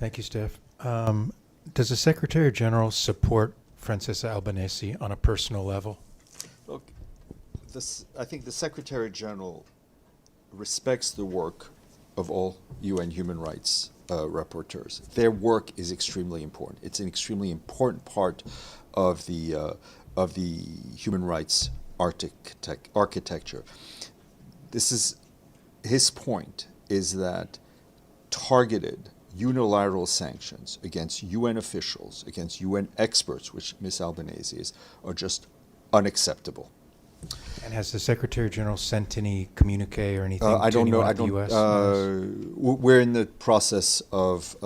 Thank you, Steph. Does the Secretary General support Frąncesca Albânese on a personal level? Look, I think the Secretary General respects the work of all UN human rights rapporteurs. Their work is extremely important. It's an extremely important part of the human rights architecture. This is his point: is that targeted unilateral sanctions against UN officials, against UN experts, which Ms. Albânese is, are just unacceptable. And has the Secretary General sent any communique or anything I to don't know. anyone I at the don't. U.S.? We're in the process of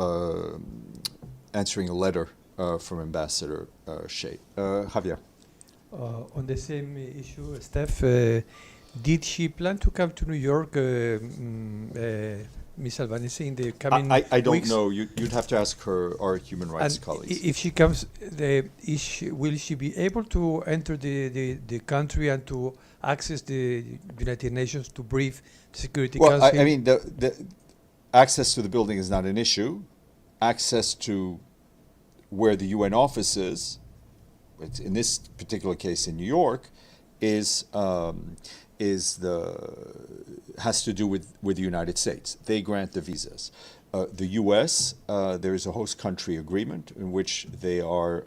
answering a letter from Ambassador Shea. Javier. On the same issue, Steph, did she plan to come to New York, Ms. Albânese, in the coming I don't weeks? know. You'd have to ask our human rights colleagues. If she comes, will she be able to enter the country and to access the United Nations to brief the Security Council? I mean, the access to the building is not an issue. Access to where the UN office is, in this particular case in New York, has to do with the United States. They grant the visas. The U.S. There is a host country agreement in which they are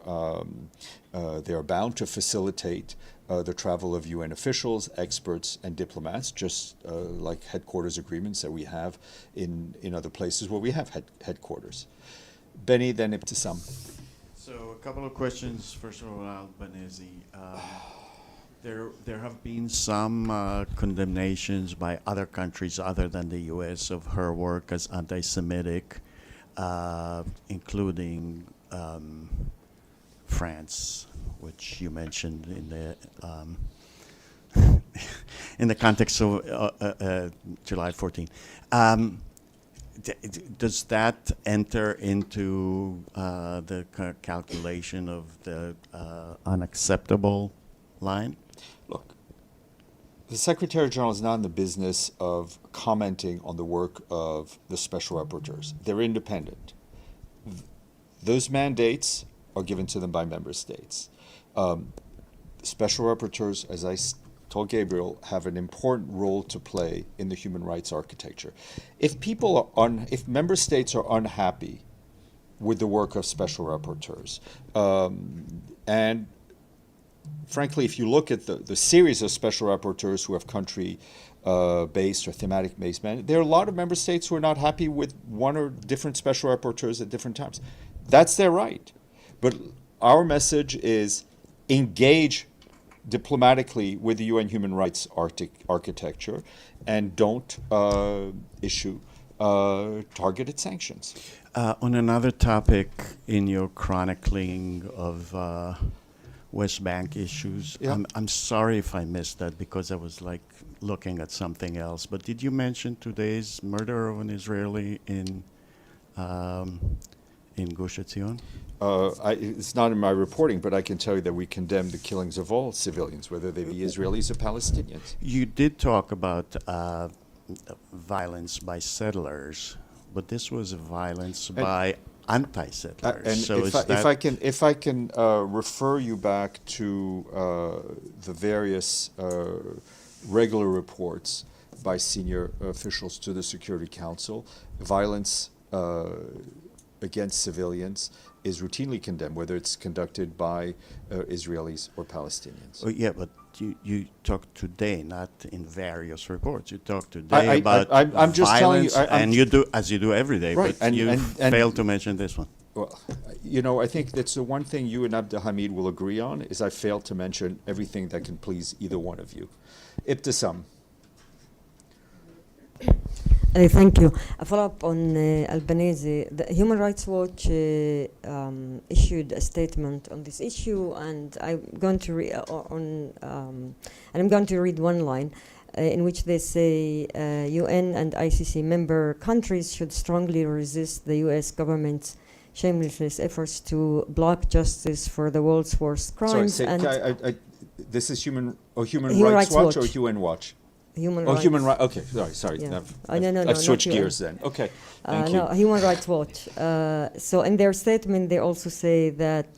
bound to facilitate the travel of UN officials, experts, and diplomats, just like headquarters agreements that we have in other places where we have headquarters. Benny, then Ibtisam. So a couple of questions. First of all, Albânese. There have been some condemnations by other countries other than the U.S. of her work as anti-Semitic, including France, which you mentioned in the in the context of July 14. Does that enter into the calculation of the unacceptable line? Look, the Secretary General is not in the business of commenting on the work of the special rapporteurs. They're independent. Those mandates are given to them by member states. Special rapporteurs, as I told Gabriel, have an important role to play in the human rights architecture. If if member states are unhappy with the work of special rapporteurs, and frankly, if you look at the series of special rapporteurs who have country-based or thematic-based mandates, there are a lot of member states who are not happy with one or different special rapporteurs at different times. That's their right. But our message is engage diplomatically with the UN human rights architecture and don't issue targeted sanctions. On another topic, in your chronicling of West Bank issues, Yeah. I'm sorry if I missed that because I was looking at something else, but did you mention today's murder of an Israeli in Gush Etzion? It's not in my reporting, but I can tell you that we condemn the killings of all civilians, whether they be Israelis or Palestinians. You did talk about violence by settlers, but this was violence by anti-settlers. And so if I can refer you back to the various regular reports by senior officials to the Security Council, violence against civilians is routinely condemned, whether it's conducted by Israelis or Palestinians. Oh, yeah, but you talked today, not in various reports. You talked today about I'm just telling you, violence, and you do as you do every day. Right, but you failed to mention this one. Well, I think that's the one thing you and Abdelhamid will agree on is I failed to mention everything that can please either one of you. Ibtisam. Thank you. A follow-up on Albânese. The Human Rights Watch issued a statement on this issue, and I'm going to read one line in which they say UN and ICC member countries should strongly resist the U.S. government's shameless efforts to block justice for the world's worst crimes. Sorry, this is Human Rights Watch or UN Watch? human Oh, rights. human rights. Okay, sorry. Yeah. I've not switched UN. gears then. Okay, thank you. No, Human Rights Watch. So in their statement, they also say that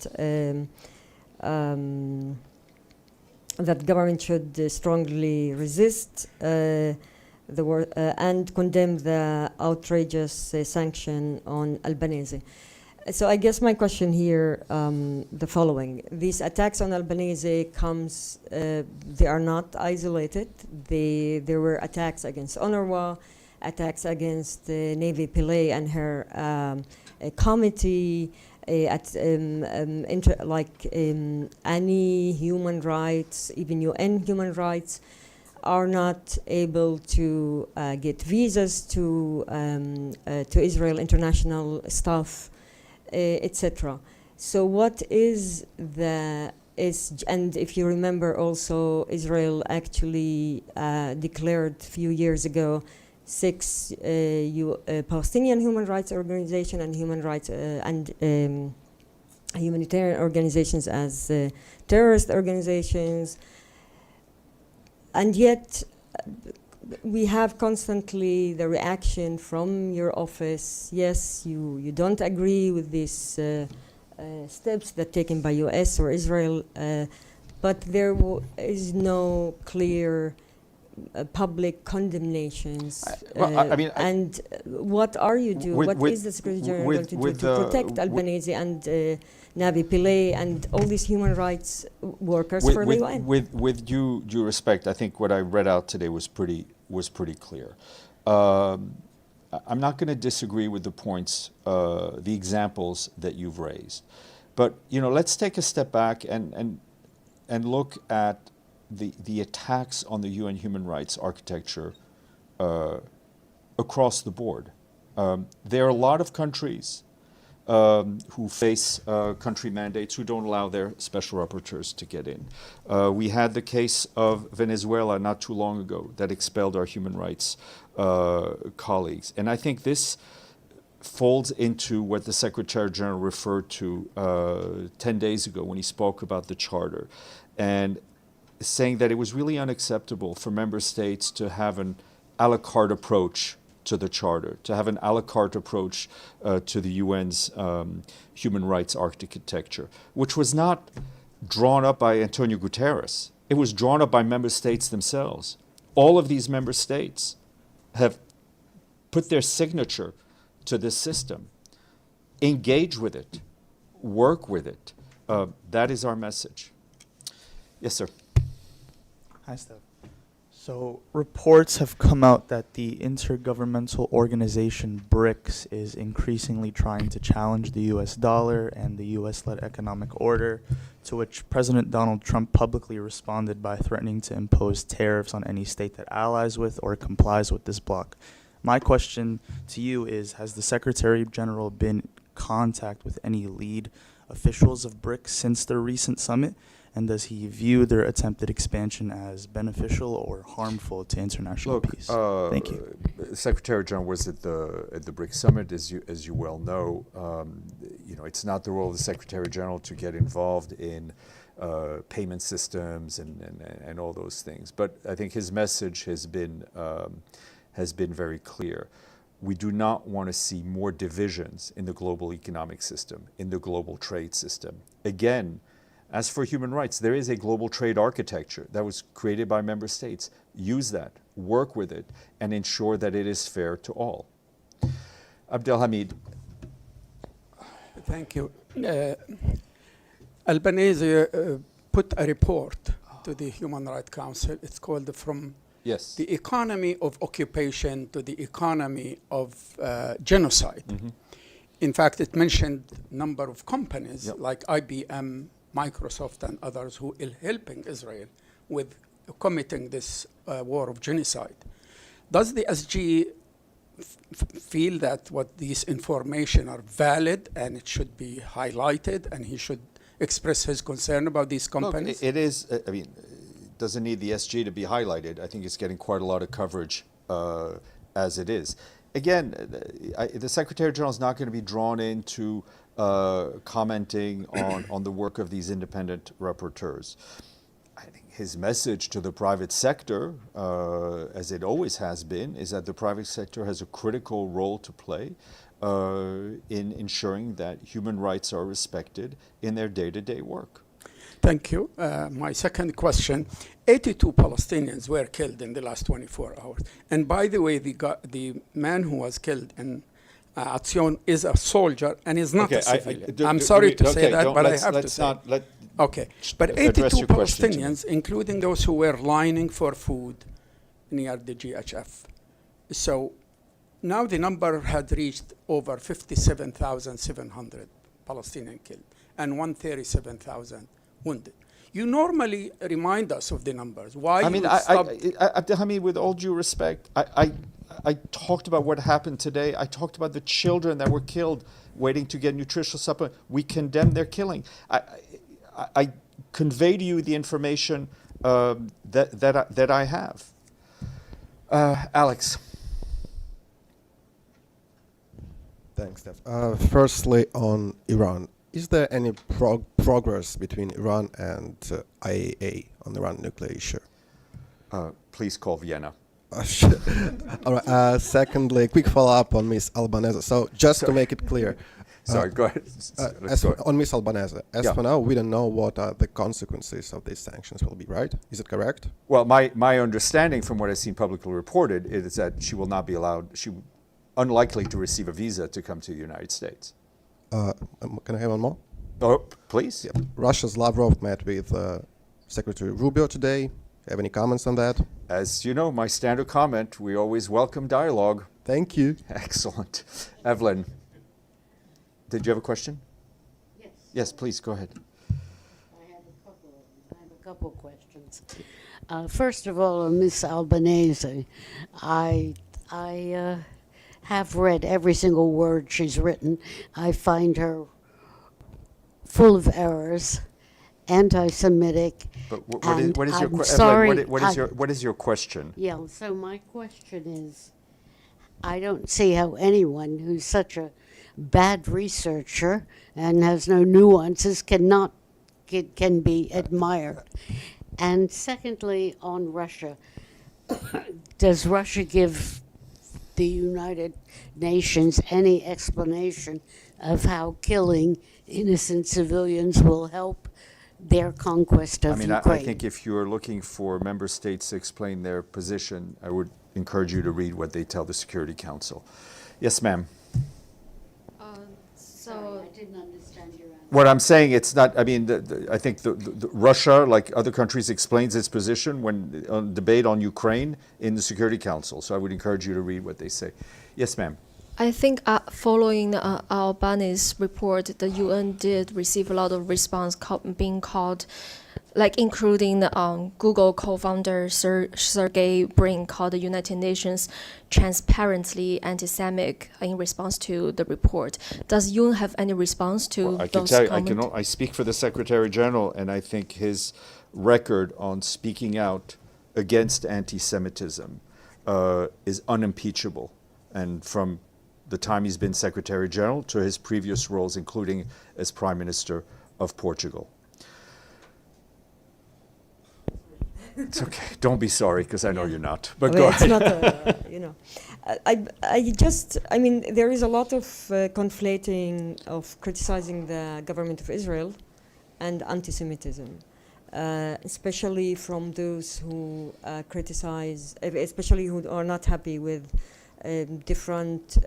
that government should strongly resist the war and condemn the outrageous sanction on Albanese. So I guess my question here, the following. These attacks on Albanese they are not isolated. There were attacks against UNRWA, attacks against Navy Pillay and her committee, any human rights, even UN human rights, are not able to get visas to Israel international staff, etc. So what is and if you remember also, Israel actually declared a few years ago 6 Palestinian human rights organizations and human rights and humanitarian organizations as terrorist organizations. And yet we have constantly the reaction from your office, yes, you don't agree with these steps that taken by US or Israel, but there is no clear public condemnations. And what are you doing? What is the Secretary General going to do to protect Albanese and Navi Pillay and all these human rights workers for the UN? With due respect, I think what I read out today was pretty clear. I'm not going to disagree with the points, the examples that you've raised, but let's take a step back and look at the attacks on the UN human rights architecture across the board. There are a lot of countries who face country mandates who don't allow their special rapporteurs to get in. We had the case of Venezuela not too long ago that expelled our human rights colleagues. And I think this folds into what the Secretary General referred to 10 days ago when he spoke about the Charter, and saying that it was really unacceptable for member states to have an a la carte approach to the Charter, to have an a la carte approach to the UN's human rights architecture, which was not drawn up by Antonio Guterres. It was drawn up by member states themselves. All of these member states have put their signature to this system. Engage with it. Work with it. That is our message. Yes, sir. Hi, Steph. So reports have come out that the intergovernmental organization BRICS is increasingly trying to challenge the US dollar and the US-led economic order, to which President Donald Trump publicly responded by threatening to impose tariffs on any state that allies with or complies with this bloc. My question to you is, has the Secretary General been in contact with any lead officials of BRICS since their recent summit? And does he view their attempted expansion as beneficial or harmful to international peace? Thank you. Secretary General was at the BRICS summit, as you well know. It's not the role of the Secretary General to get involved in payment systems and all those things. But I think his message has been very clear. We do not want to see more divisions in the global economic system, in the global trade system. Again, as for human rights, there is a global trade architecture that was created by member states. Use that, work with it, and ensure that it is fair to all. Abdelhamid. Thank you. Albanese put a report to the Human Rights Council. It's called From the Economy of Occupation to the Economy of Genocide. Mm-hmm. In fact, it mentioned a number of companies like IBM, Microsoft and others who are helping Israel with committing this war of genocide. Does the SG feel that what these information are valid and it should be highlighted and he should express his concern about these companies? Look, it is, it doesn't need the SG to be highlighted. I think it's getting quite a lot of coverage as it is. Again, the Secretary General is not going to be drawn into commenting on the work of these independent rapporteurs. I think his message to the private sector, as it always has been, is that the private sector has a critical role to play in ensuring that human rights are respected in their day-to-day work. Thank you. My second question, 82 Palestinians were killed in the last 24 hours. And by the way, the man who was killed in Azion is a soldier and is not a civilian. I'm sorry to say that, but I have to say. Okay, but 82 Palestinians, including those who were lining for food near the GHF. So now the number had reached over 57,700 Palestinians killed and 137,000 wounded. You normally remind us of the numbers. Why? I mean, Abdelhamid, with all due respect, I talked about what happened today. I talked about the children that were killed waiting to get nutritional supplement. We condemn their killing. I convey to you the information that I have. Alex. Thanks, Steph. Firstly, on Iran, is there any progress between Iran and IAEA on the Iran nuclear issue? Please call Vienna. All right. Secondly, quick follow-up on Ms. Albnese. So just to make it clear. Sorry, go ahead. On Ms. Albnese, for now, we don't know what the consequences of these sanctions will be, right? Is it correct? Well, my understanding from what I've seen publicly reported is that she will not be allowed, unlikely to receive a visa to come to the United States. Can I have one more? Oh, please. Yep. Russia's Lavrov met with Secretary Rubio today. Have any comments on that? As you know, my standard comment, we always welcome dialogue. Thank you. Excellent. Evelyn, did you have a question? Yes. Yes, please, go ahead. I have a couple questions. First of all, Miss Albonese, I have read every single word she's written. I find her full of errors, anti-Semitic. But what is your question? Sorry, what is your question? Yeah, so my question is, I don't see how anyone who's such a bad researcher and has no nuances can be admired. And secondly, on Russia, does Russia give the United Nations any explanation of how killing innocent civilians will help their conquest of Ukraine? I think if you're looking for member states to explain their position, I would encourage you to read what they tell the Security Council. Yes, ma'am. Sorry, I didn't understand your answer. What I'm saying, it's not, I mean, I think the Russia, like other countries, explains its position when on debate on Ukraine in the Security Council. So I would encourage you to read what they say. Yes, ma'am. I think following Albani's report, the UN did receive a lot of response being called, like including the Google co-founder Sergey Brin called the United Nations transparently anti-Semitic in response to the report. Does UN have any response to those comments? I speak for the Secretary General, and I think his record on speaking out against anti-Semitism is unimpeachable. And from the time he's been Secretary General to his previous roles, including as Prime Minister of Portugal. It's okay. Don't be sorry, because I know you're not. But go ahead. It's not, I mean, there is a lot of conflating of criticizing the government of Israel and anti-Semitism, especially from those who criticize, especially who are not happy with different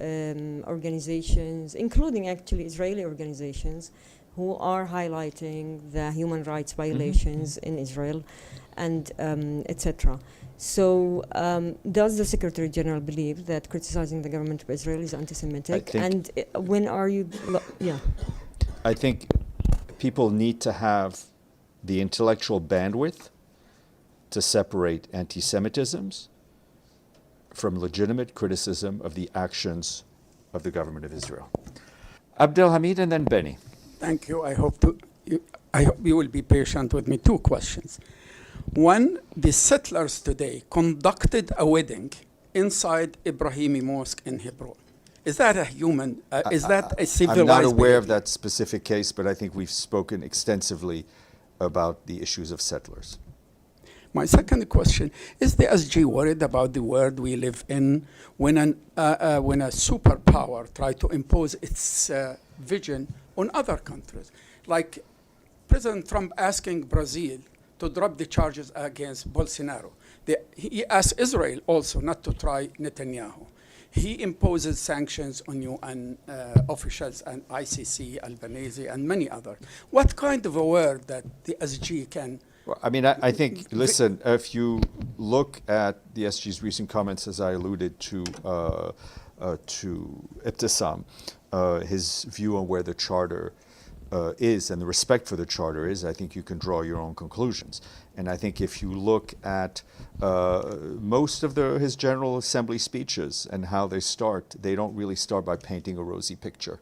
organizations, including actually Israeli organizations, who are highlighting the human rights violations in Israel, and etc. So, does the Secretary General believe that criticizing the government of Israel is anti-Semitic? And when are you? I think people need to have the intellectual bandwidth to separate anti-Semitisms from legitimate criticism of the actions of the government of Israel. Abdelhamid and then Benny. Thank you. I hope you will be patient with me. Two questions. One, the settlers today conducted a wedding inside Ibrahimi Mosque in Hebron. Is that a human, is that a civilized I'm not aware of behavior? that specific case, but I think we've spoken extensively about the issues of settlers. My second question, is the SG worried about the world we live in when a superpower tries to impose its vision on other countries? Like President Trump asking Brazil to drop the charges against Bolsonaro. He asked Israel also not to try Netanyahu. He imposes sanctions on UN officials and ICC, Albnese, and many others. What kind of a word that the SG can... Well, I mean, I think, listen, if you look at the SG's recent comments, as I alluded to Ibtisam, his view on where the charter is and the respect for the charter is, I think you can draw your own conclusions. And I think if you look at most of his General Assembly speeches and how they start, they don't really start by painting a rosy picture.